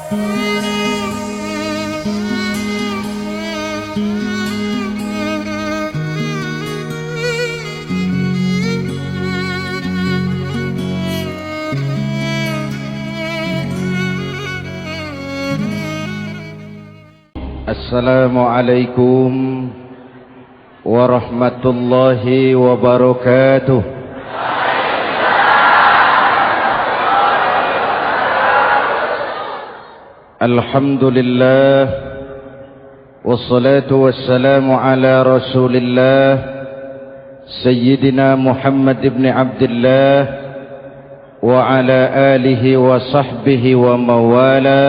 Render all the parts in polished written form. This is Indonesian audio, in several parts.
Assalamualaikum warahmatullahi wabarakatuh. Alhamdulillah wassalatu wassalamu ala Rasulillah Sayyidina Muhammad ibn Abdullah wa ala alihi wa sahbihi wa mawala,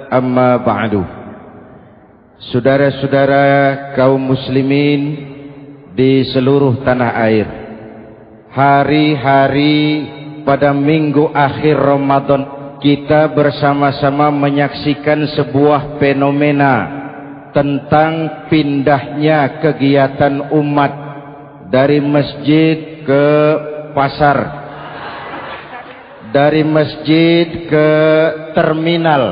amma ba'du. Saudara-saudara kaum muslimin di seluruh tanah air, hari-hari pada minggu akhir Ramadan kita bersama-sama menyaksikan sebuah fenomena tentang pindahnya kegiatan umat dari masjid ke pasar, dari masjid ke terminal,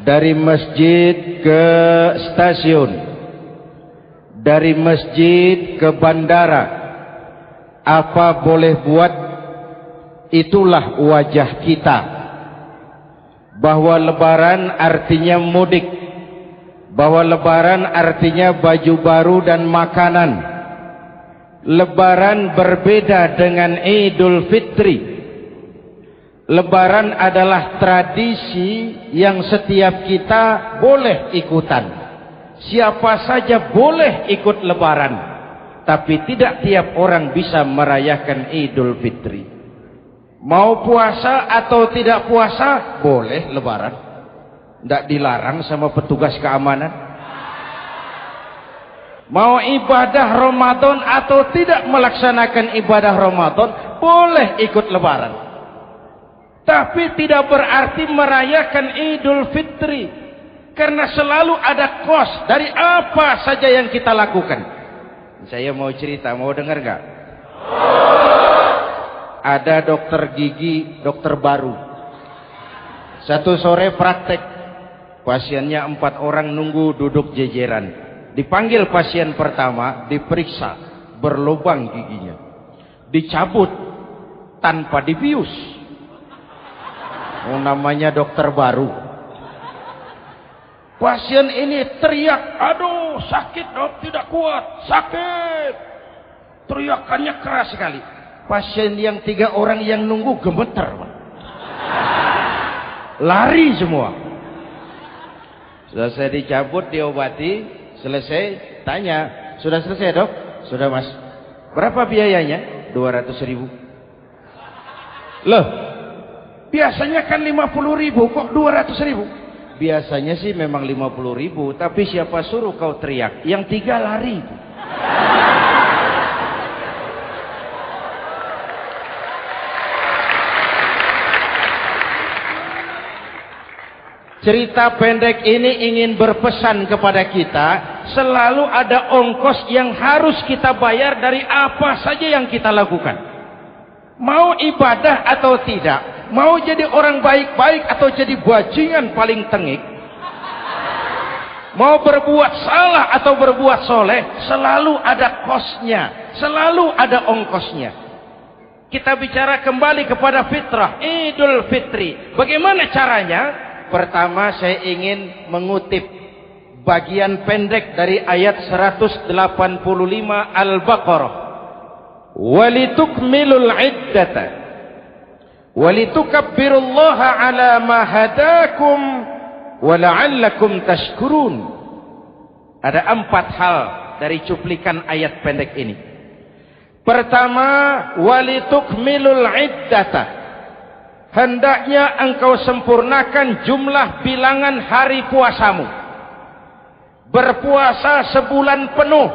dari masjid ke stasiun, dari masjid ke bandara. Apa boleh buat, itulah wajah kita. Bahwa lebaran artinya mudik, bahwa lebaran artinya baju baru dan makanan. Lebaran berbeda dengan Idul Fitri. Lebaran adalah tradisi yang setiap kita boleh ikutan. Siapa saja boleh ikut lebaran, tapi tidak tiap orang bisa merayakan Idul Fitri. Mau puasa atau tidak puasa, boleh lebaran. Tidak dilarang sama petugas keamanan. Mau ibadah Ramadan atau tidak melaksanakan ibadah Ramadan, boleh ikut lebaran. Tapi tidak berarti merayakan Idul Fitri, karena selalu ada kos dari apa saja yang kita lakukan. Saya mau cerita, mau dengar gak? Ada dokter gigi, dokter baru. Satu sore praktek, pasiennya 4 orang nunggu duduk jejeran. Dipanggil pasien pertama, diperiksa, berlubang giginya, dicabut tanpa dibius. Namanya dokter baru. Pasien ini teriak, aduh sakit dok, tidak kuat, sakit. Teriakannya keras sekali. Pasien yang 3 orang yang nunggu gemeter, lari semua. Selesai dicabut, diobati, selesai, tanya, sudah selesai dok? Sudah mas. Berapa biayanya? 200.000. Loh, biasanya kan 50.000, kok 200.000? Biasanya sih memang 50.000, tapi siapa suruh kau teriak? Yang 3 lari. Cerita pendek ini ingin berpesan kepada kita, selalu ada ongkos yang harus kita bayar dari apa saja yang kita lakukan. Mau ibadah atau tidak, mau jadi orang baik-baik atau jadi bajingan paling tengik, mau berbuat salah atau berbuat soleh, selalu ada kosnya, selalu ada ongkosnya. Kita bicara kembali kepada fitrah, Idul Fitri. Bagaimana caranya? Pertama saya ingin mengutip bagian pendek dari ayat 185 Al-Baqarah. Walitukmilul iddata walitukabbirullaha ala ma hadakum wala'allakum tashkurun. Ada 4 hal dari cuplikan ayat pendek ini. Pertama, walitukmilul iddata, hendaknya engkau sempurnakan jumlah bilangan hari puasamu. Berpuasa sebulan penuh.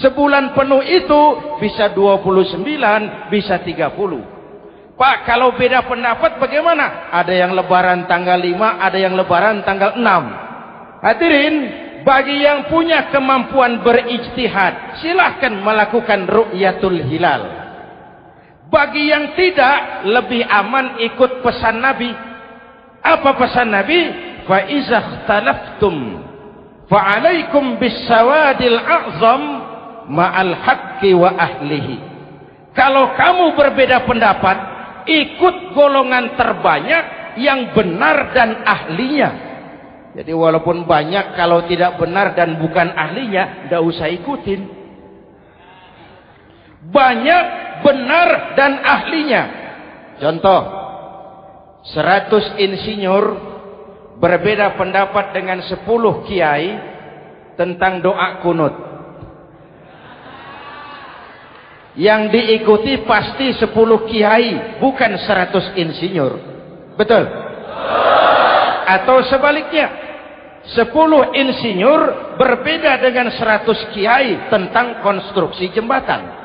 Sebulan penuh itu bisa 29, bisa 30. Pak, kalau beda pendapat bagaimana? Ada yang lebaran tanggal 5, ada yang lebaran tanggal 6. Hadirin, bagi yang punya kemampuan berijtihad, silahkan melakukan ru'yatul hilal. Bagi yang tidak, lebih aman ikut pesan Nabi. Apa pesan Nabi? Fa iza ikhtalaftum fa alaikum bisawadil a'zam ma'al haqqi wa ahlihi. Kalau kamu berbeda pendapat, ikut golongan terbanyak yang benar dan ahlinya. Jadi walaupun banyak, kalau tidak benar dan bukan ahlinya, tidak usah ikutin. Banyak benar dan ahlinya. Contoh, 100 insinyur berbeda pendapat dengan 10 kiai tentang doa kunut. Yang diikuti pasti 10 kiai, bukan 100 insinyur. Betul? Atau sebaliknya, 10 insinyur berbeda dengan 100 kiai tentang konstruksi jembatan.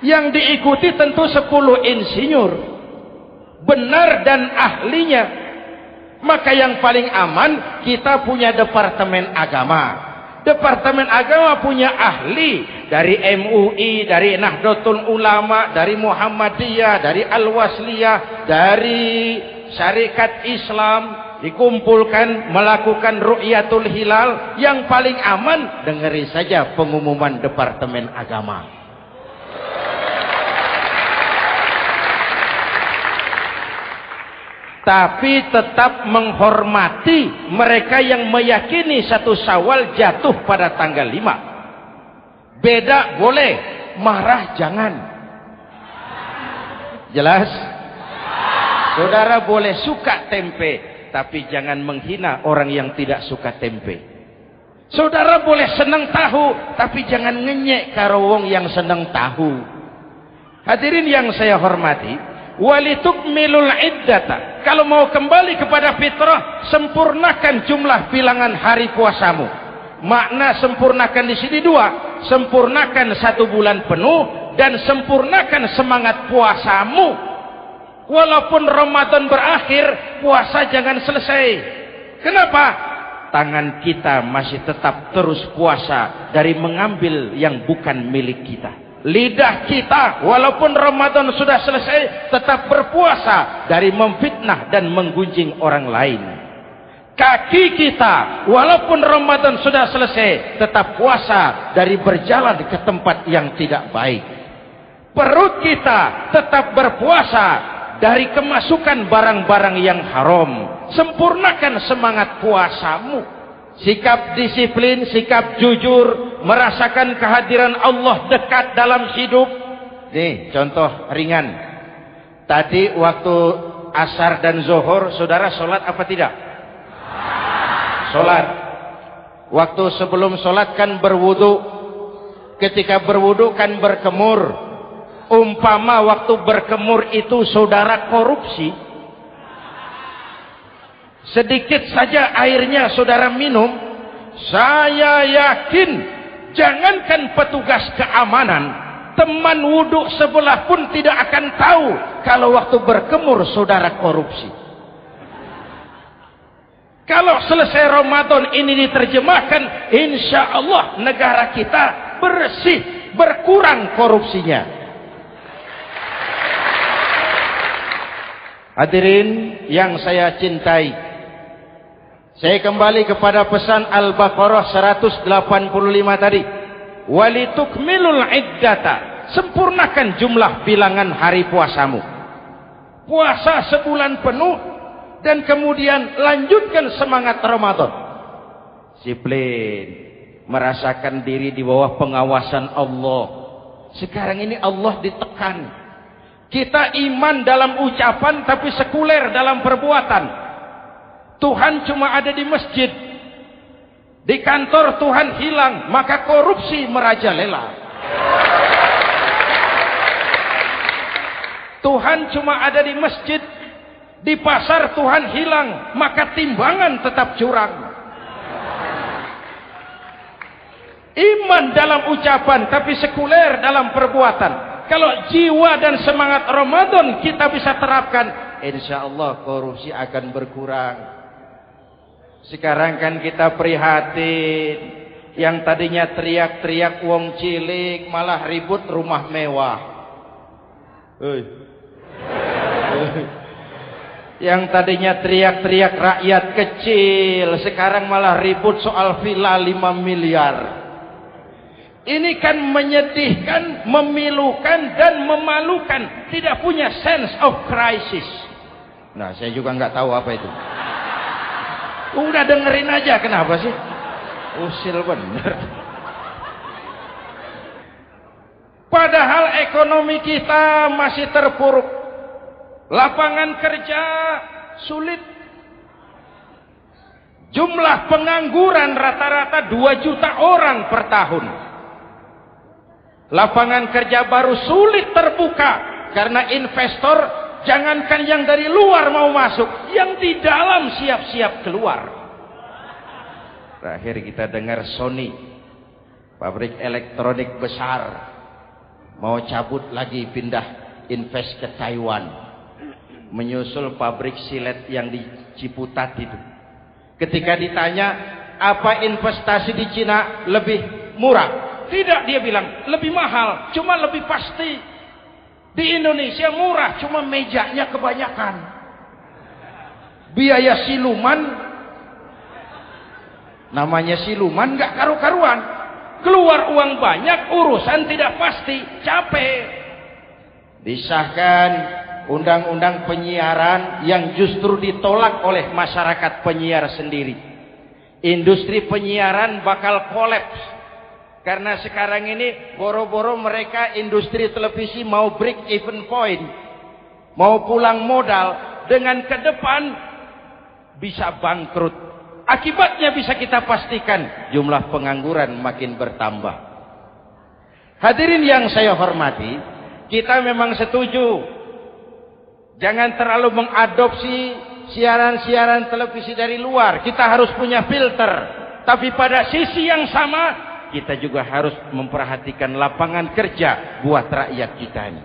Yang diikuti tentu 10 insinyur, benar dan ahlinya. Maka yang paling aman, kita punya departemen agama. Departemen agama punya ahli dari MUI, dari Nahdlatul Ulama, dari Muhammadiyah, dari Al-Wasliyah, dari Syarikat Islam, dikumpulkan melakukan ru'yatul hilal. Yang paling aman, dengeri saja pengumuman Departemen Agama. Tapi tetap menghormati mereka yang meyakini 1 Syawal jatuh pada tanggal 5. Beda boleh, marah jangan. Jelas? Saudara boleh suka tempe, tapi jangan menghina orang yang tidak suka tempe. Saudara boleh senang tahu, tapi jangan ngenyek karo wong yang senang tahu. Hadirin yang saya hormati, walitukmilul iddata. Kalau mau kembali kepada fitrah, sempurnakan jumlah bilangan hari puasamu. Makna sempurnakan di sini 2. Sempurnakan 1 bulan penuh dan sempurnakan semangat puasamu. Walaupun Ramadan berakhir, puasa jangan selesai. Kenapa? Tangan kita masih tetap terus puasa dari mengambil yang bukan milik kita. Lidah kita walaupun Ramadan sudah selesai tetap berpuasa dari memfitnah dan menggunjing orang lain. Kaki kita walaupun Ramadan sudah selesai tetap puasa dari berjalan ke tempat yang tidak baik. Perut kita tetap berpuasa dari kemasukan barang-barang yang haram. Sempurnakan semangat puasamu. Sikap disiplin, sikap jujur, merasakan kehadiran Allah dekat dalam hidup. Nih contoh ringan. Tadi waktu asar dan zuhur, saudara sholat apa tidak? Sholat. Waktu sebelum sholat kan berwudu. Ketika berwudu kan berkemur. Umpama waktu berkemur itu saudara korupsi, sedikit saja airnya saudara minum, saya yakin jangankan petugas keamanan, teman wudhu sebelah pun tidak akan tahu kalau waktu berkemur saudara korupsi. Kalau selesai Ramadan ini diterjemahkan, insya Allah negara kita bersih, berkurang korupsinya. Hadirin yang saya cintai, saya kembali kepada pesan Al-Baqarah 185 tadi. Walitukmilul iddata. Sempurnakan jumlah bilangan hari puasamu. Puasa sebulan penuh dan kemudian lanjutkan semangat Ramadan. Disiplin, merasakan diri di bawah pengawasan Allah. Sekarang ini Allah ditekan. Kita iman dalam ucapan tapi sekuler dalam perbuatan. Tuhan cuma ada di masjid. Di kantor Tuhan hilang, maka korupsi merajalela. Tuhan cuma ada di masjid. Di pasar Tuhan hilang, maka timbangan tetap curang. Iman dalam ucapan tapi sekuler dalam perbuatan. Kalau jiwa dan semangat Ramadan kita bisa terapkan, insya Allah korupsi akan berkurang. Sekarang kan kita prihatin, yang tadinya teriak-teriak wong cilik malah ribut rumah mewah. Yang tadinya teriak-teriak rakyat kecil, sekarang malah ribut soal villa 5 miliar. Ini kan menyedihkan, memilukan dan memalukan. Tidak punya sense of crisis. Nah, saya juga nggak tahu apa itu. Udah dengerin aja, kenapa sih? Usil bener. Padahal ekonomi kita masih terpuruk. Lapangan kerja sulit. Jumlah pengangguran rata-rata 2 juta orang per tahun. Lapangan kerja baru sulit terbuka karena investor, jangankan yang dari luar mau masuk, yang di dalam siap-siap keluar. Terakhir kita dengar Sony, pabrik elektronik besar, mau cabut lagi pindah invest ke Taiwan, menyusul pabrik silet yang di Ciputat itu. Ketika ditanya apa investasi di Cina lebih murah, tidak, dia bilang lebih mahal, cuma lebih pasti. Di Indonesia murah, cuma mejanya kebanyakan. Biaya siluman, namanya siluman nggak karu-karuan. Keluar uang banyak, urusan tidak pasti, capek. Disahkan undang-undang penyiaran yang justru ditolak oleh masyarakat penyiar sendiri. Industri penyiaran bakal kolaps. Karena sekarang ini boro-boro mereka industri televisi mau break even point. Mau pulang modal. Dengan ke depan bisa bangkrut. Akibatnya bisa kita pastikan jumlah pengangguran makin bertambah. Hadirin yang saya hormati, kita memang setuju jangan terlalu mengadopsi siaran-siaran televisi dari luar. Kita harus punya filter. Tapi pada sisi yang sama, kita juga harus memperhatikan lapangan kerja buat rakyat kita ini.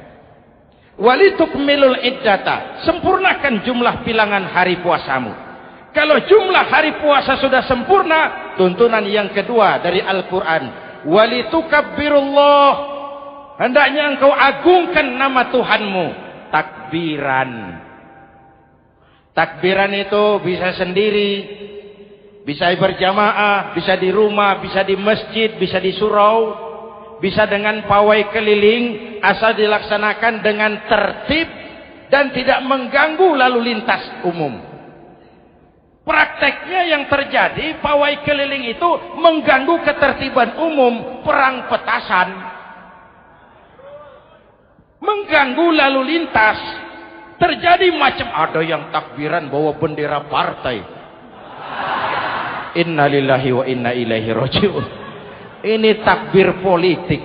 Walitukmilul iddata, sempurnakan jumlah bilangan hari puasamu. Kalau jumlah hari puasa sudah sempurna, tuntunan yang kedua dari Al-Quran, walitukabbirullah, hendaknya engkau agungkan nama Tuhanmu. Takbiran. Takbiran itu bisa sendiri, bisa berjamaah, bisa di rumah, bisa di masjid, bisa di surau, bisa dengan pawai keliling, asal dilaksanakan dengan tertib dan tidak mengganggu lalu lintas umum. Prakteknya yang terjadi, pawai keliling itu mengganggu ketertiban umum, perang petasan, mengganggu lalu lintas. Terjadi macam ada yang takbiran bawa bendera partai. Innalillahi wa inna ilaihi raji'un. Ini takbir politik.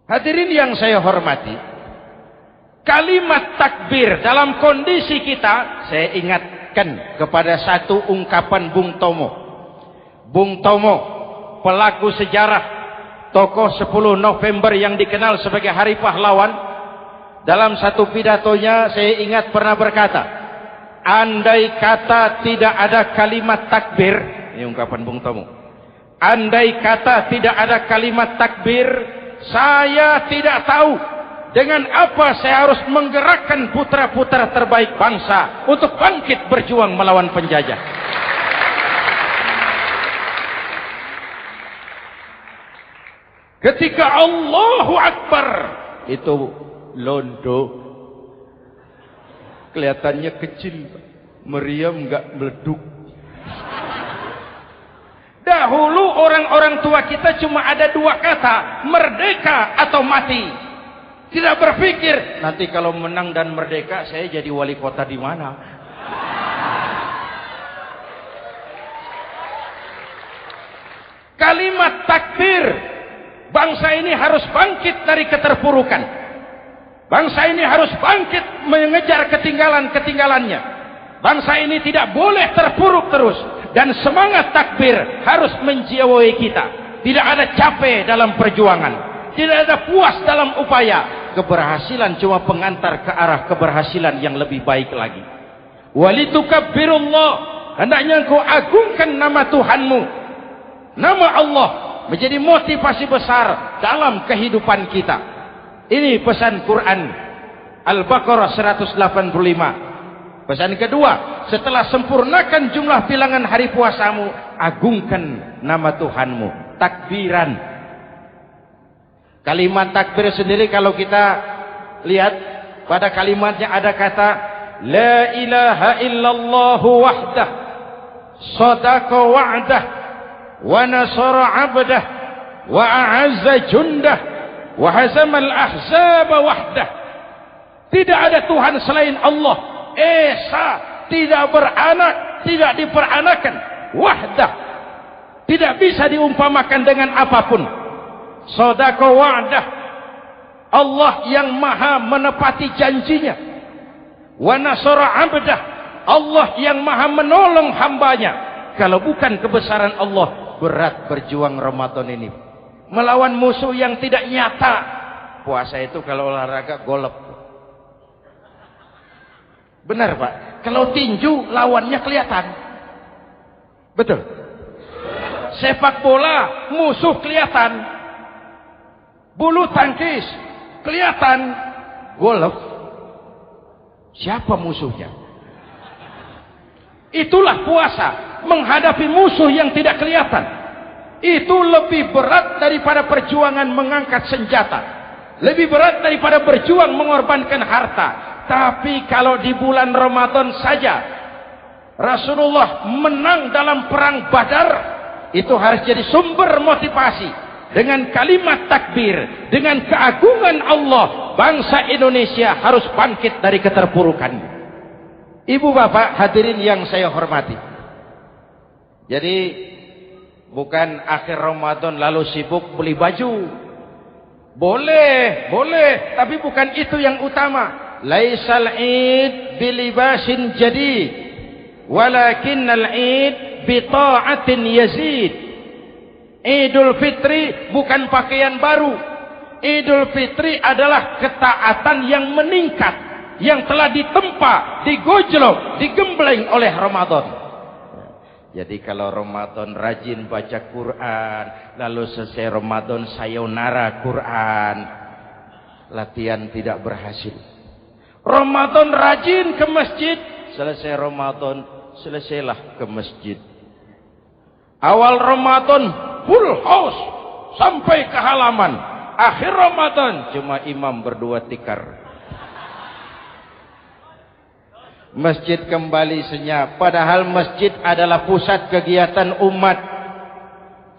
Hadirin yang saya hormati, kalimat takbir dalam kondisi kita, saya ingatkan kepada satu ungkapan Bung Tomo. Bung Tomo, pelaku sejarah, tokoh 10 November yang dikenal sebagai Hari Pahlawan, dalam satu pidatonya saya ingat pernah berkata, andai kata tidak ada kalimat takbir, ini ungkapan Bung Tomo, andai kata tidak ada kalimat takbir, saya tidak tahu dengan apa saya harus menggerakkan putra-putra terbaik bangsa untuk bangkit berjuang melawan penjajah. Ketika Allahu Akbar, itu londo, kelihatannya kecil, meriam nggak meleduk. Dahulu orang-orang tua kita cuma ada 2 kata, merdeka atau mati. Tidak berpikir nanti kalau menang dan merdeka saya jadi wali kota di mana. Kalimat takbir, bangsa ini harus bangkit dari keterpurukan. Bangsa ini harus bangkit mengejar ketinggalan-ketinggalannya. Bangsa ini tidak boleh terpuruk terus. Dan semangat takbir harus menjiwai kita. Tidak ada capek dalam perjuangan. Tidak ada puas dalam upaya. Keberhasilan cuma pengantar ke arah keberhasilan yang lebih baik lagi. Walitukabbirullah, hendaknya engkau agungkan nama Tuhanmu. Nama Allah menjadi motivasi besar dalam kehidupan kita. Ini pesan Quran. Al-Baqarah 185. Pesan kedua, setelah sempurnakan jumlah bilangan hari puasamu, agungkan nama Tuhanmu. Takbiran. Kalimat takbir sendiri kalau kita lihat pada kalimatnya ada kata La ilaha illallah wahdah sadaqa wa'dah wa nasara 'abdah wa a'azza jundah wa hazamal ahzaba wahdah. Tidak ada Tuhan selain Allah, esa, tidak beranak, tidak diperanakan, wahdah, tidak bisa diumpamakan dengan apapun. Sadaqa wa'dah, Allah yang maha menepati janjinya. Wa nasara 'abdah, Allah yang maha menolong hambanya. Kalau bukan kebesaran Allah, berat berjuang Ramadan ini melawan musuh yang tidak nyata. Puasa itu kalau olahraga golep. Benar Pak, kalau tinju lawannya kelihatan. Betul. Sepak bola musuh kelihatan. Bulu tangkis kelihatan. Golf siapa musuhnya? Itulah puasa, menghadapi musuh yang tidak kelihatan. Itu lebih berat daripada perjuangan mengangkat senjata, lebih berat daripada berjuang mengorbankan harta. Tapi kalau di bulan Ramadan saja Rasulullah menang dalam perang Badar, itu harus jadi sumber motivasi. Dengan kalimat takbir, dengan keagungan Allah, bangsa Indonesia harus bangkit dari keterpurukan. Ibu bapak hadirin yang saya hormati, jadi bukan akhir Ramadan lalu sibuk beli baju. Boleh, tapi bukan itu yang utama. Laisal id bilibasin jadid walakinnal id bita'atin yazid. Idul Fitri bukan pakaian baru. Idul Fitri adalah ketaatan yang meningkat, yang telah ditempa, digojlok, digembleng oleh Ramadan. Jadi kalau Ramadan rajin baca Quran, lalu selesai Ramadan sayonara Quran, latihan tidak berhasil. Ramadan rajin ke masjid, selesai Ramadan selesailah ke masjid. Awal Ramadan full house sampai ke halaman, akhir Ramadan cuma imam berdua tikar. Masjid kembali senyap, padahal masjid adalah pusat kegiatan umat.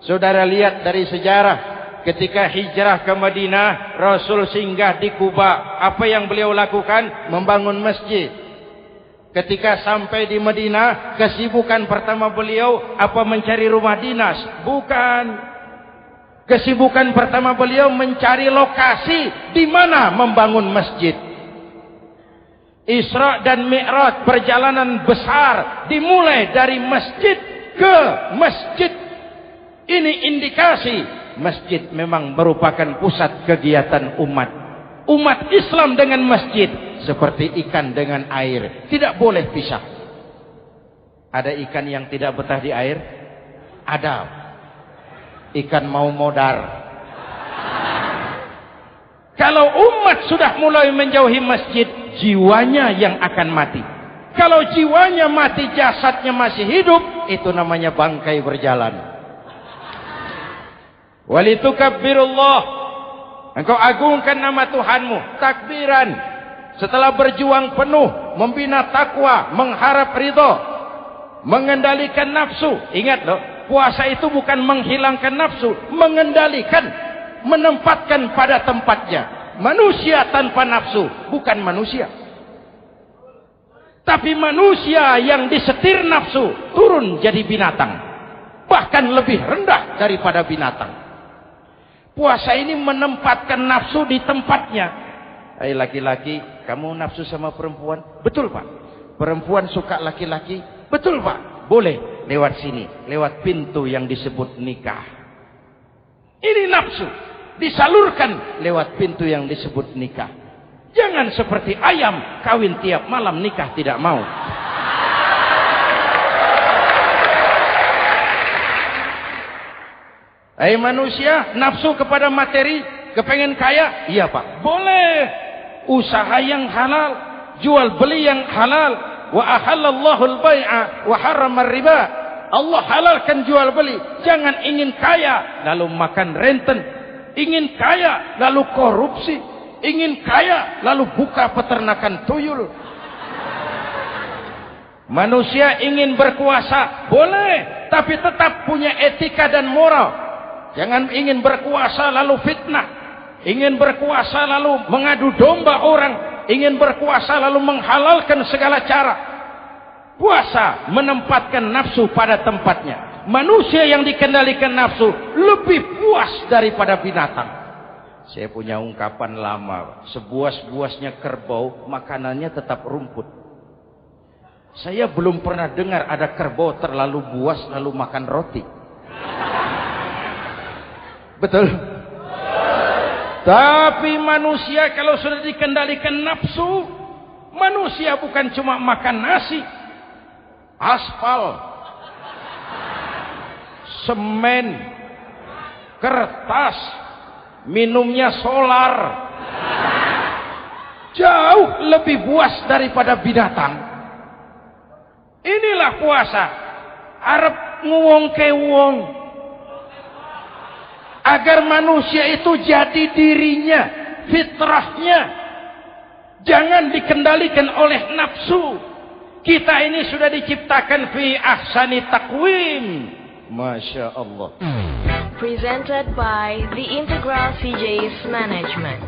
Saudara lihat dari sejarah, ketika hijrah ke Madinah, Rasul singgah di Kuba. Apa yang beliau lakukan? Membangun masjid. Ketika sampai di Madinah, kesibukan pertama beliau apa? Mencari rumah dinas? Bukan. Kesibukan pertama beliau mencari lokasi di mana membangun masjid. Isra dan Mi'raj, perjalanan besar dimulai dari masjid ke masjid. Ini indikasi masjid memang merupakan pusat kegiatan umat. Umat Islam dengan masjid seperti ikan dengan air, tidak boleh pisah. Ada ikan yang tidak betah di air? Ada. Ikan mau modar. Kalau umat sudah mulai menjauhi masjid, jiwanya yang akan mati. Kalau jiwanya mati, jasadnya masih hidup, itu namanya bangkai berjalan. Walitukabbirullah, engkau agungkan nama Tuhanmu. Takbiran. Setelah berjuang penuh, membina takwa, mengharap ridho, mengendalikan nafsu. Ingat loh, puasa itu bukan menghilangkan nafsu, mengendalikan, menempatkan pada tempatnya. Manusia tanpa nafsu bukan manusia, tapi manusia yang disetir nafsu turun jadi binatang, bahkan lebih rendah daripada binatang. Puasa ini menempatkan nafsu di tempatnya. Hai laki-laki, kamu nafsu sama perempuan? Betul Pak. Perempuan suka laki-laki? Betul Pak. Boleh lewat sini, lewat pintu yang disebut nikah. Ini nafsu disalurkan lewat pintu yang disebut nikah. Jangan seperti ayam kawin tiap malam, nikah tidak mau. Hai manusia, nafsu kepada materi, kepengen kaya? Iya Pak. Boleh. usaha yang halal, jual beli yang halal. Wa ahallallahu al-bai'a wa harrama riba. Allah halalkan jual beli. Jangan ingin kaya lalu makan renten, ingin kaya lalu korupsi, ingin kaya lalu buka peternakan tuyul. Manusia ingin berkuasa, boleh, tapi tetap punya etika dan moral. Jangan ingin berkuasa lalu fitnah, ingin berkuasa lalu mengadu domba orang, ingin berkuasa lalu menghalalkan segala cara. Puasa menempatkan nafsu pada tempatnya. Manusia yang dikendalikan nafsu lebih puas daripada binatang. Saya punya ungkapan lama, sebuas-buasnya kerbau, makanannya tetap rumput. Saya belum pernah dengar ada kerbau terlalu buas lalu makan roti. Betul? Tapi manusia kalau sudah dikendalikan nafsu, manusia bukan cuma makan nasi, aspal, semen, kertas, minumnya solar, jauh lebih puas daripada binatang. Inilah puasa. Arep nguwong ke wong, agar manusia itu jadi dirinya, fitrahnya, jangan dikendalikan oleh nafsu. Kita ini sudah diciptakan fi ahsani taqwim. Masya Allah. Presented by the Integral CJ's Management.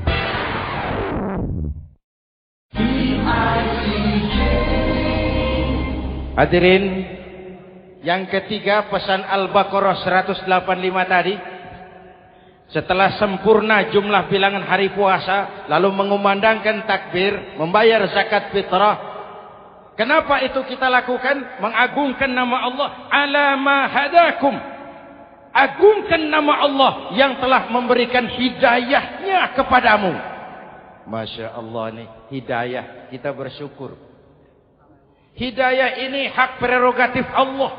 Hadirin, yang ketiga pesan Al-Baqarah 185 tadi. Setelah sempurna jumlah bilangan hari puasa, lalu mengumandangkan takbir, membayar zakat fitrah. Kenapa itu kita lakukan? Mengagungkan nama Allah. Ala ma hadakum. Agungkan nama Allah yang telah memberikan hidayahnya kepadamu. Masya Allah nih, hidayah, kita bersyukur. Hidayah ini hak prerogatif Allah.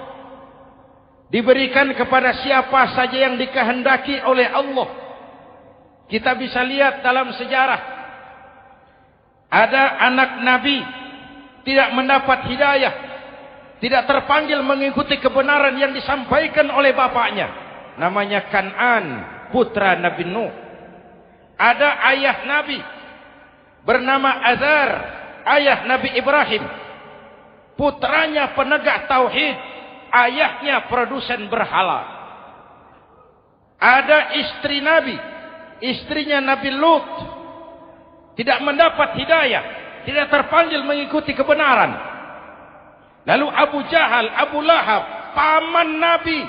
Diberikan kepada siapa saja yang dikehendaki oleh Allah. Kita bisa lihat dalam sejarah. Ada anak Nabi tidak mendapat hidayah, tidak terpanggil mengikuti kebenaran yang disampaikan oleh bapaknya. Namanya Kan'an, putra Nabi Nuh. Ada ayah Nabi bernama Azar, ayah Nabi Ibrahim. Putranya penegak tauhid, ayahnya produsen berhala. Ada istri Nabi, istrinya Nabi Lut, tidak mendapat hidayah, tidak terpanggil mengikuti kebenaran. Lalu Abu Jahal, Abu Lahab, paman Nabi,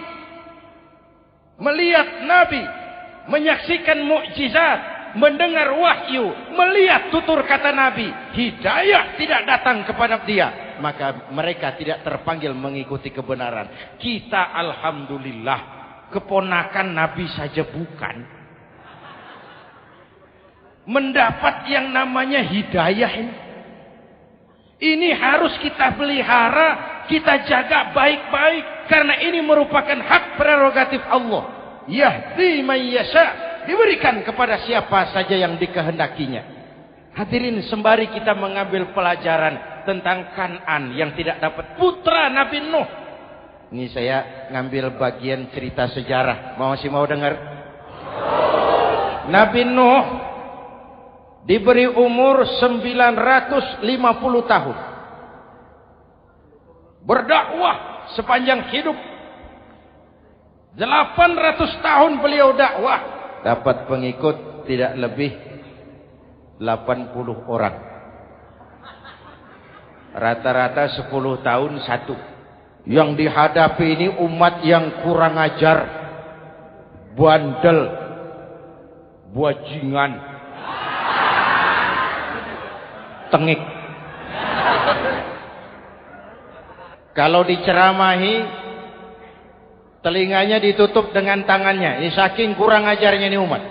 melihat Nabi, menyaksikan mukjizat, mendengar wahyu, melihat tutur kata Nabi, hidayah tidak datang kepada dia. Maka mereka tidak terpanggil mengikuti kebenaran. Kita alhamdulillah keponakan Nabi saja bukan, mendapat yang namanya hidayah ini. Ini harus kita pelihara, kita jaga baik-baik, karena ini merupakan hak prerogatif Allah. Yahdi man yasha, diberikan kepada siapa saja yang dikehendakinya. Hadirin, sembari kita mengambil pelajaran tentang Kan'an yang tidak dapat, putra Nabi Nuh. Ini saya ngambil bagian cerita sejarah. Masih mau dengar? Nabi Nuh diberi umur 950 tahun. Berdakwah sepanjang hidup. 800 tahun beliau dakwah. Dapat pengikut tidak lebih 80 orang. Rata-rata 10 tahun satu. Yang dihadapi ini umat yang kurang ajar, bandel, bajingan, tengik. Kalau diceramahi, telinganya ditutup dengan tangannya. Ini saking kurang ajarnya ini umat.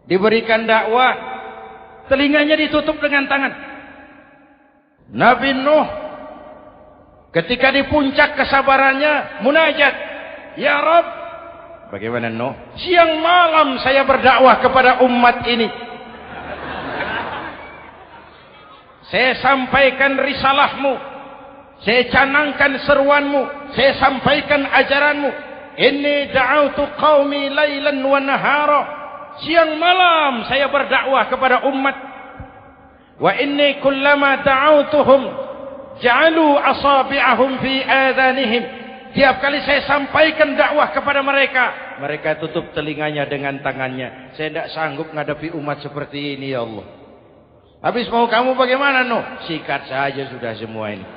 Diberikan dakwah, telinganya ditutup dengan tangan. Nabi Nuh ketika di puncak kesabarannya munajat, ya Rabb, bagaimana Nuh? Siang malam saya berdakwah kepada umat ini. Saya sampaikan risalahmu, saya canangkan seruanmu, saya sampaikan ajaranmu. Inni da'autu qaumi lailan wa nahara. Siang malam saya berdakwah kepada umat. Wa inni kullama da'autuhum ja'alu asabi'ahum fi adhanihim. Tiap kali saya sampaikan dakwah kepada mereka, mereka tutup telinganya dengan tangannya. Saya tidak sanggup menghadapi umat seperti ini, ya Allah. Habis mau kamu bagaimana, Nuh? Sikat saja sudah semua ini.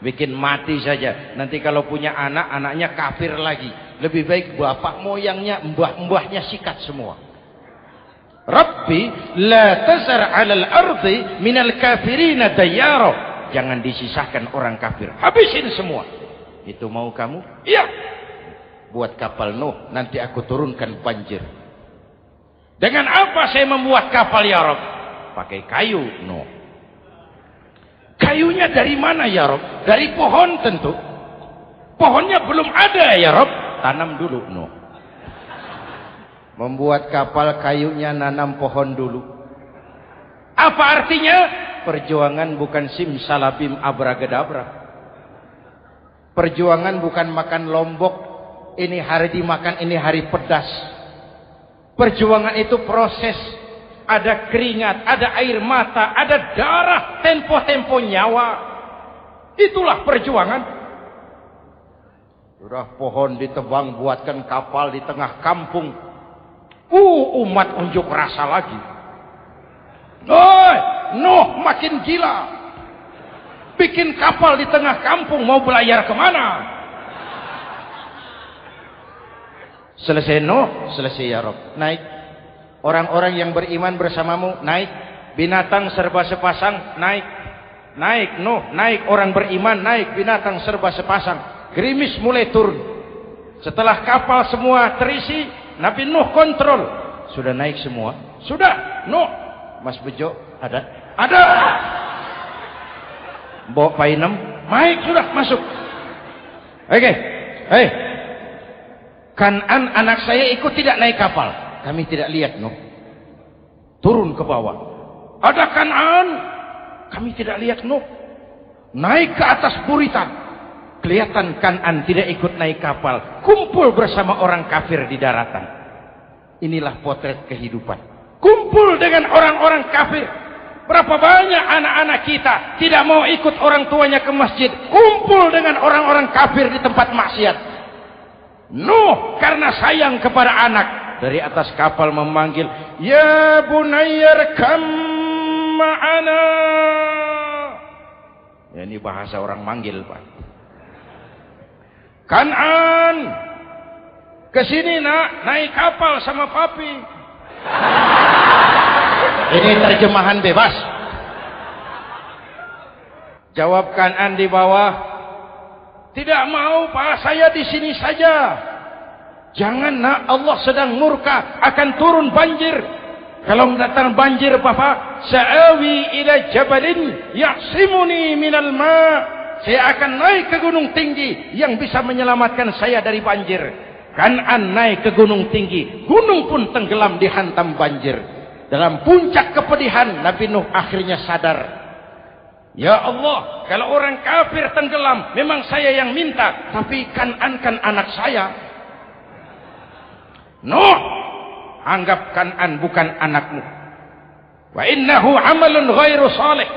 Bikin mati saja. Nanti kalau punya anak, anaknya kafir lagi. Lebih baik bapak moyangnya, mbah-mbahnya sikat semua. Rabbi la tazar 'alal ardi minal kafirina dayyara. Jangan disisahkan orang kafir. Habisin semua. Itu mau kamu? Iya. Buat kapal Nuh, nanti aku turunkan banjir. Dengan apa saya membuat kapal, ya Rabb? Pakai kayu, Nuh. Kayunya dari mana, ya Rabb? Dari pohon tentu. Pohonnya belum ada, ya Rabb. Tanam dulu, Nuh. Membuat kapal, kayunya nanam pohon dulu. Apa artinya? Perjuangan bukan simsalabim abracadabra. Perjuangan bukan makan lombok, ini hari dimakan, ini hari pedas. Perjuangan itu proses. Ada keringat, ada air mata, ada darah, tempo-tempo nyawa. Itulah perjuangan. Sudah pohon ditebang, buatkan kapal di tengah kampung. Umat unjuk rasa lagi. Nuh makin gila. Bikin kapal di tengah kampung, mau belayar kemana? Selesai Nuh, selesai ya Rabb. Naik. Orang-orang yang beriman bersamamu, naik. Binatang serba sepasang, naik. Naik Nuh, naik. Orang beriman, naik. Binatang serba sepasang. Gerimis mulai turun. Setelah kapal semua terisi, Nabi Nuh kontrol. Sudah naik semua? Sudah. Nuh. Mas Bejo, ada? Ada. Bawa painem, naik sudah, masuk. Oke. Hei. Kan'an anak saya ikut tidak naik kapal. Kami tidak lihat, Nuh. Turun ke bawah. Ada Kan'an. Kami tidak lihat, Nuh. Naik ke atas buritan. Kelihatan Kan'an tidak ikut naik kapal. Kumpul bersama orang kafir di daratan. Inilah potret kehidupan. Kumpul dengan orang-orang kafir. Berapa banyak anak-anak kita tidak mau ikut orang tuanya ke masjid. Kumpul dengan orang-orang kafir di tempat maksiat. Nuh karena sayang kepada anak. Dari atas kapal memanggil. Ya bunayyar kam ma'ana. Ya, ini bahasa orang manggil, Pak. Kan'an. Kesini nak, naik kapal sama papi. Ini terjemahan bebas. Jawab Kan'an di bawah. Tidak mau, Pak, saya di sini saja. Jangan nak, Allah sedang murka, akan turun banjir. Kalau datang banjir, Bapak, sa'awi ila jabalin ya'simuni minal ma'. Saya akan naik ke gunung tinggi yang bisa menyelamatkan saya dari banjir. Kan'an naik ke gunung tinggi, gunung pun tenggelam dihantam banjir. Dalam puncak kepedihan, Nabi Nuh akhirnya sadar. Ya Allah, kalau orang kafir tenggelam, memang saya yang minta. Tapi Kan'an kan anak saya. Nuh, anggap Kan'an bukan anakmu. Wa innahu amalun ghairu salih.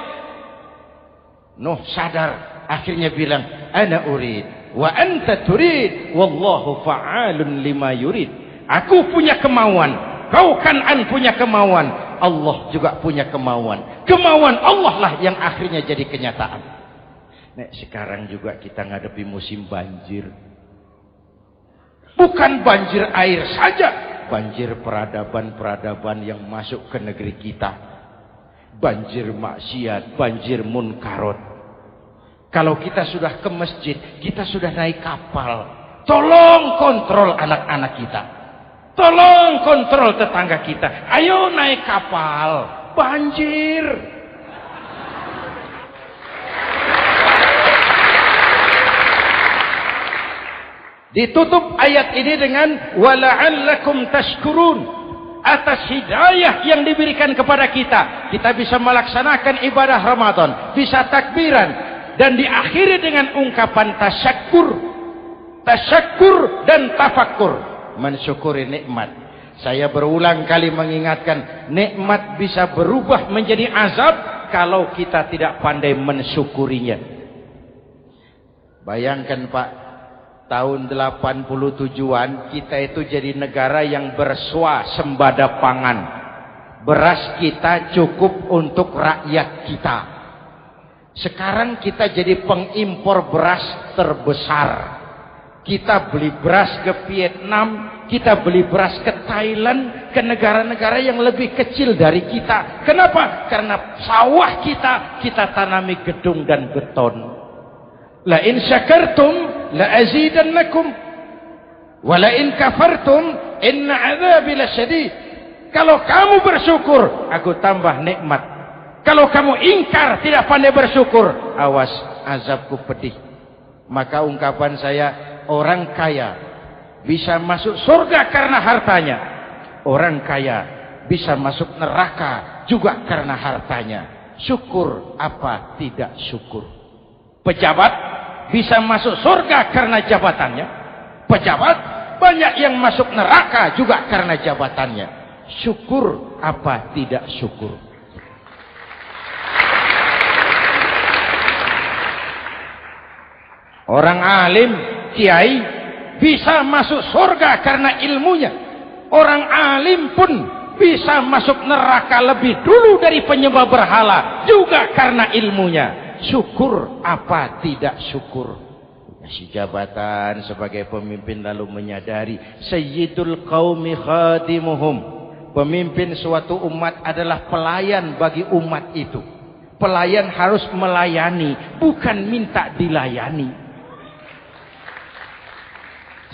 Nuh sadar, akhirnya bilang, ana urid wa anta turid wallahu fa'alun lima yurid. Aku punya kemauan, kau Kan'an punya kemauan, Allah juga punya kemauan. Kemauan Allah lah yang akhirnya jadi kenyataan. Nek sekarang juga kita ngadepi musim banjir. Bukan banjir air saja, banjir peradaban-peradaban yang masuk ke negeri kita. Banjir maksiat, banjir munkarot. Kalau kita sudah ke masjid, kita sudah naik kapal. Tolong kontrol anak-anak kita. Tolong kontrol tetangga kita. Ayo naik kapal. Banjir. Ditutup ayat ini dengan wala'allakum tashkurun. atas hidayah yang diberikan kepada kita. Kita bisa melaksanakan ibadah Ramadan, bisa takbiran, dan diakhiri dengan ungkapan tasyakkur. Tasyakkur dan tafakkur, mensyukuri nikmat. Saya berulang kali mengingatkan, nikmat bisa berubah menjadi azab kalau kita tidak pandai mensyukurinya. Bayangkan Pak, tahun 87-an kita itu jadi negara yang berswasembada pangan. Beras kita cukup untuk rakyat kita. Sekarang kita jadi pengimpor beras terbesar. Kita beli beras ke Vietnam, kita beli beras ke Thailand, ke negara-negara yang lebih kecil dari kita. Kenapa? Karena sawah kita tanami gedung dan beton. La in syakartum la azidannakum wa la in kafartum inna adzabi lasyadid. Kalau kamu bersyukur, aku tambah nikmat. Kalau kamu ingkar, tidak pandai bersyukur, awas, azabku pedih. Maka ungkapan saya, orang kaya bisa masuk surga karena hartanya. Orang kaya bisa masuk neraka juga karena hartanya. Syukur apa tidak syukur? Pejabat bisa masuk surga karena jabatannya. Pejabat banyak yang masuk neraka juga karena jabatannya. Syukur apa tidak syukur? Orang alim, kiai bisa masuk surga karena ilmunya. Orang alim pun bisa masuk neraka lebih dulu dari penyembah berhala juga karena ilmunya. Syukur apa tidak syukur? Si jabatan sebagai pemimpin lalu menyadari sayyidul qaumi khadimuhum. Pemimpin suatu umat adalah pelayan bagi umat itu. Pelayan harus melayani, bukan minta dilayani.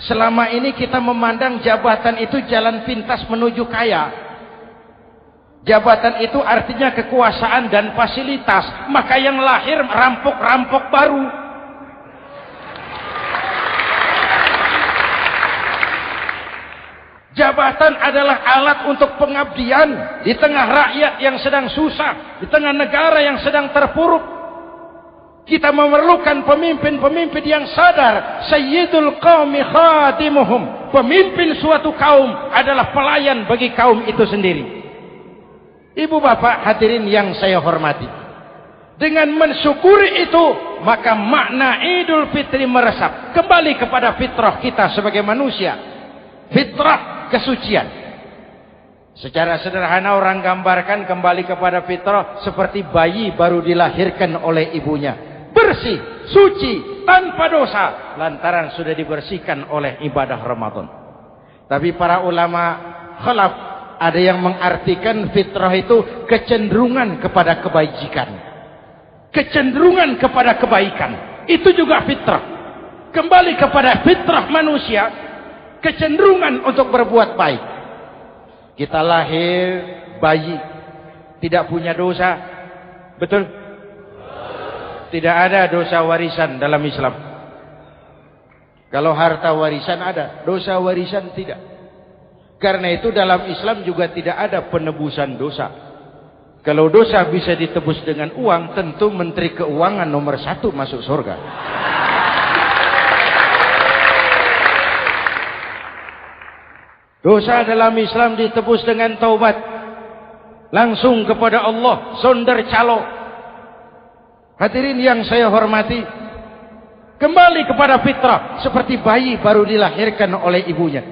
Selama ini kita memandang jabatan itu jalan pintas menuju kaya. Jabatan itu artinya kekuasaan dan fasilitas. Maka yang lahir rampok-rampok baru. Jabatan adalah alat untuk pengabdian di tengah rakyat yang sedang susah, di tengah negara yang sedang terpuruk. Kita memerlukan pemimpin-pemimpin yang sadar sayyidul qaumi khadimuhum. Pemimpin suatu kaum adalah pelayan bagi kaum itu sendiri. Ibu bapak hadirin yang saya hormati, dengan mensyukuri itu maka makna Idul Fitri meresap kembali kepada fitrah kita sebagai manusia. Fitrah kesucian. Secara sederhana orang gambarkan kembali kepada fitrah seperti bayi baru dilahirkan oleh ibunya. Bersih, suci, tanpa dosa, lantaran sudah dibersihkan oleh ibadah Ramadan. Tapi para ulama khalaf ada yang mengartikan fitrah itu kecenderungan kepada kebajikan. Kecenderungan kepada kebaikan. Itu juga fitrah. Kembali kepada fitrah manusia, kecenderungan untuk berbuat baik. Kita lahir bayi, tidak punya dosa. Betul? Tidak ada dosa warisan dalam Islam. Kalau harta warisan ada, dosa warisan tidak. Karena itu dalam Islam juga tidak ada penebusan dosa. Kalau dosa bisa ditebus dengan uang, tentu Menteri Keuangan nomor 1 masuk surga. Dosa dalam Islam ditebus dengan taubat. Langsung kepada Allah, sonder calo. Hadirin yang saya hormati, kembali kepada fitrah seperti bayi baru dilahirkan oleh ibunya.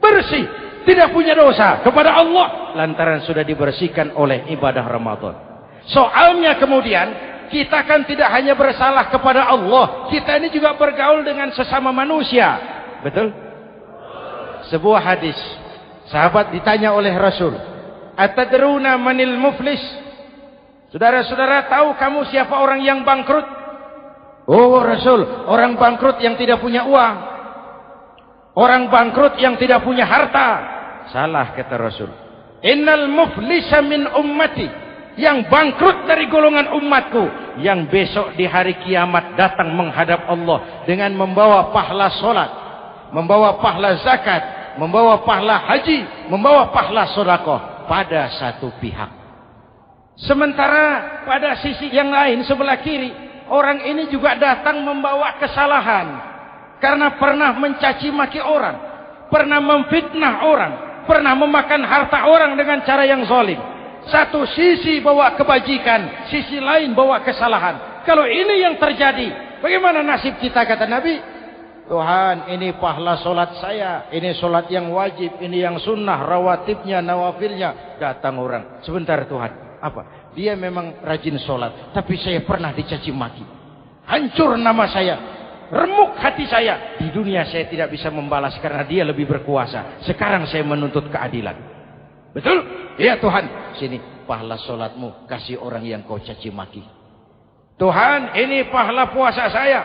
Bersih, tidak punya dosa kepada Allah lantaran sudah dibersihkan oleh ibadah Ramadan. Soalnya kemudian kita kan tidak hanya bersalah kepada Allah, kita ini juga bergaul dengan sesama manusia. Betul? Sebuah hadis, sahabat ditanya oleh Rasul, "Atadruna manil muflis?" Saudara-saudara tahu kamu siapa orang yang bangkrut? Oh Rasul, orang bangkrut yang tidak punya uang. Orang bangkrut yang tidak punya harta. Salah kata Rasul. Innal muflisa min ummati. Yang bangkrut dari golongan umatku. Yang besok di hari kiamat datang menghadap Allah. Dengan membawa pahala solat. Membawa pahala zakat. membawa pahala haji, membawa pahala sedekah pada satu pihak. Sementara pada sisi yang lain sebelah kiri, orang ini juga datang membawa kesalahan karena pernah mencaci maki orang, pernah memfitnah orang, pernah memakan harta orang dengan cara yang zalim. Satu sisi bawa kebajikan, sisi lain bawa kesalahan. Kalau ini yang terjadi, bagaimana nasib kita? Kata Nabi, Tuhan, ini pahala solat saya, ini solat yang wajib, ini yang sunnah, rawatibnya, nawafilnya. Datang orang, sebentar Tuhan, apa? Dia memang rajin solat, tapi saya pernah dicaci maki, hancur nama saya, remuk hati saya. Di dunia saya tidak bisa membalas karena dia lebih berkuasa. Sekarang saya menuntut keadilan. Betul? Iya Tuhan. Sini pahala solatmu, kasih orang yang kau caci maki. Tuhan, ini pahala puasa saya,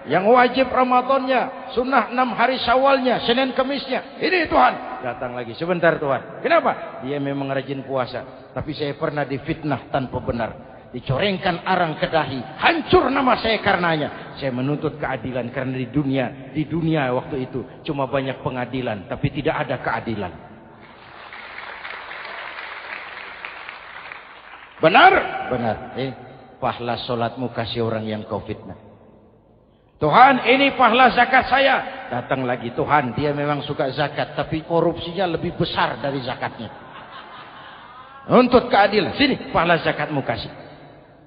yang wajib Ramadannya, sunnah 6 hari Syawalnya, Senin Kemisnya. Ini Tuhan. Datang lagi, sebentar Tuhan. Kenapa? Dia memang rajin puasa, tapi saya pernah difitnah tanpa benar, dicorengkan arang ke dahi, hancur nama saya karenanya. Saya menuntut keadilan karena di dunia waktu itu cuma banyak pengadilan, tapi tidak ada keadilan. Benar? Benar. Pahala solatmu kasih orang yang kau fitnah. Tuhan, ini pahala zakat saya. Datang lagi, Tuhan, dia memang suka zakat, tapi korupsinya lebih besar dari zakatnya. Untuk keadilan, sini pahala zakatmu kasih.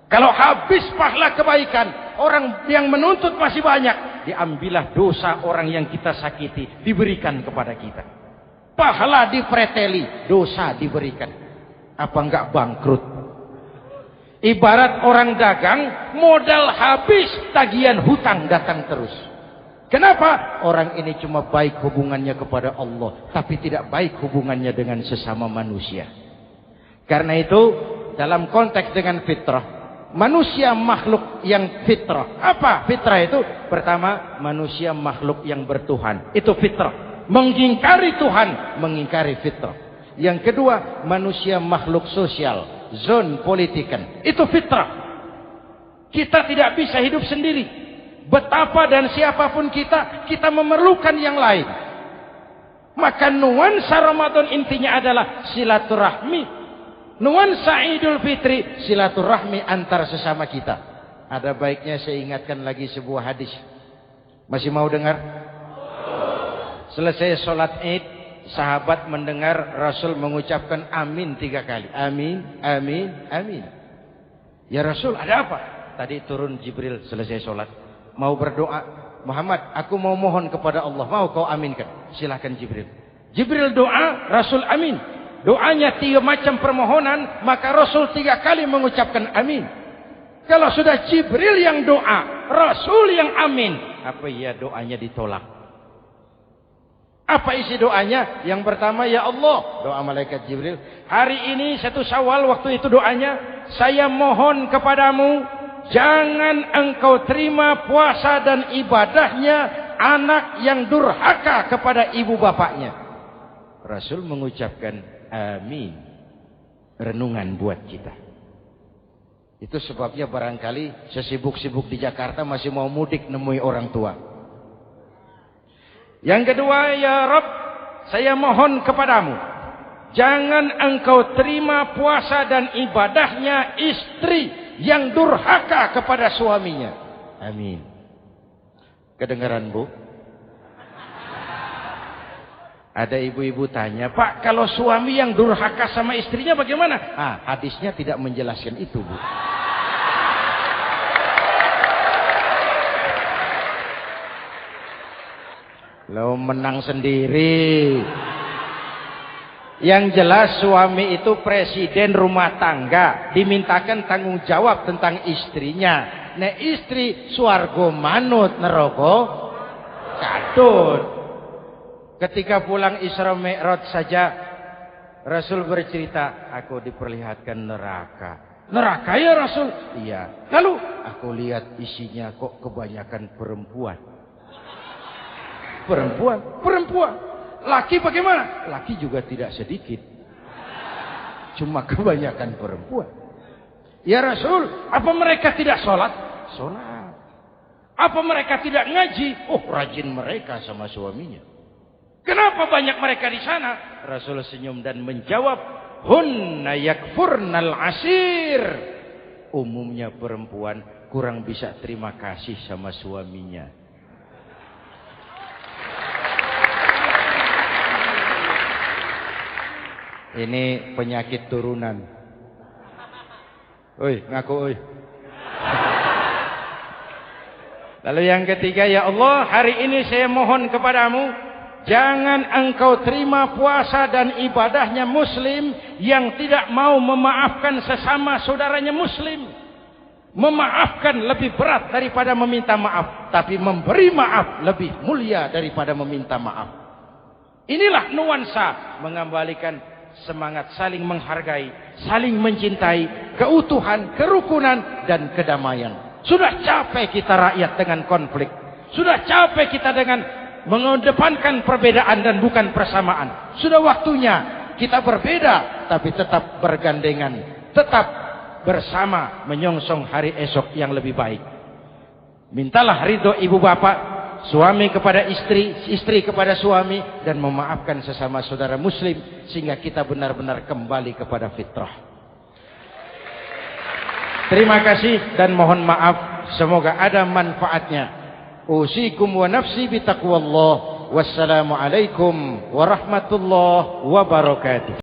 Kalau habis pahala kebaikan, orang yang menuntut masih banyak, diambillah dosa orang yang kita sakiti, diberikan kepada kita. Pahala dipreteli, dosa diberikan. Apa enggak bangkrut? Ibarat orang dagang, modal habis, tagihan hutang datang terus. Kenapa? Orang ini cuma baik hubungannya kepada Allah, tapi tidak baik hubungannya dengan sesama manusia. Karena itu, dalam konteks dengan fitrah, manusia makhluk yang fitrah. Apa fitrah itu? Pertama, manusia makhluk yang bertuhan. Itu fitrah. Mengingkari Tuhan, mengingkari fitrah. Yang kedua, manusia makhluk sosial. Zon politikan, itu fitrah. Kita tidak bisa hidup sendiri. Betapa dan siapapun kita memerlukan yang lain. Maka nuansa Ramadan intinya adalah silaturahmi. Nuansa Idul Fitri silaturahmi antar sesama kita. Ada baiknya saya ingatkan lagi sebuah hadis. Masih mau dengar? Selesai sholat Id, sahabat mendengar Rasul mengucapkan amin 3 kali. Amin, amin, amin. Ya Rasul, ada apa? Tadi turun Jibril selesai sholat, mau berdoa. Muhammad, aku mau mohon kepada Allah, mau kau aminkan? Silahkan Jibril. Jibril doa, Rasul amin. Doanya 3 macam permohonan, maka Rasul 3 kali mengucapkan amin. Kalau sudah Jibril yang doa, Rasul yang amin, apa iya doanya ditolak? Apa isi doanya? Yang pertama, ya Allah, doa malaikat Jibril. Hari ini 1 Syawal, waktu itu doanya, saya mohon kepadamu, jangan engkau terima puasa dan ibadahnya anak yang durhaka kepada ibu bapaknya. Rasul mengucapkan amin. Renungan buat kita. Itu sebabnya barangkali sesibuk-sibuk di Jakarta masih mau mudik nemui orang tua. Yang kedua, ya Rabb, saya mohon kepadamu, jangan engkau terima puasa dan ibadahnya istri yang durhaka kepada suaminya. Amin. Kedengaran Bu? Ada ibu-ibu tanya, Pak, kalau suami yang durhaka sama istrinya bagaimana? Hadisnya tidak menjelaskan itu, Bu. Lo menang sendiri. Yang jelas suami itu presiden rumah tangga, dimintakan tanggung jawab tentang istrinya. Nah istri swargo manut neraka katut. Ketika pulang Isra Mi'raj saja Rasul bercerita, aku diperlihatkan neraka. Neraka ya Rasul? Iya. Lalu aku lihat isinya kok kebanyakan perempuan. Perempuan. Laki bagaimana? Laki juga tidak sedikit. Cuma kebanyakan perempuan. Ya Rasul, apa mereka tidak sholat? Sholat. Apa mereka tidak ngaji? Oh, rajin mereka sama suaminya. Kenapa banyak mereka di sana? Rasul senyum dan menjawab, hunna yakfurnal asir. Umumnya perempuan kurang bisa terima kasih sama suaminya. Ini penyakit turunan. Oi, ngaku oi. Lalu yang ketiga, ya Allah, hari ini saya mohon kepadamu, jangan engkau terima puasa dan ibadahnya muslim yang tidak mau memaafkan sesama saudaranya muslim. Memaafkan lebih berat daripada meminta maaf, tapi memberi maaf lebih mulia daripada meminta maaf. Inilah nuansa mengembalikan semangat saling menghargai, saling mencintai, keutuhan, kerukunan, dan kedamaian. Sudah capek kita rakyat dengan konflik. Sudah capek kita dengan mengedepankan perbedaan dan bukan persamaan. Sudah waktunya kita berbeda, tapi tetap bergandengan, tetap bersama menyongsong hari esok yang lebih baik. Mintalah ridho ibu bapak, suami kepada istri, istri kepada suami, dan memaafkan sesama saudara muslim sehingga kita benar-benar kembali kepada fitrah. Terima kasih dan mohon maaf, semoga ada manfaatnya. Usikum wa nafsi bitaqwallah. Wassalamualaikum warahmatullahi wabarakatuh.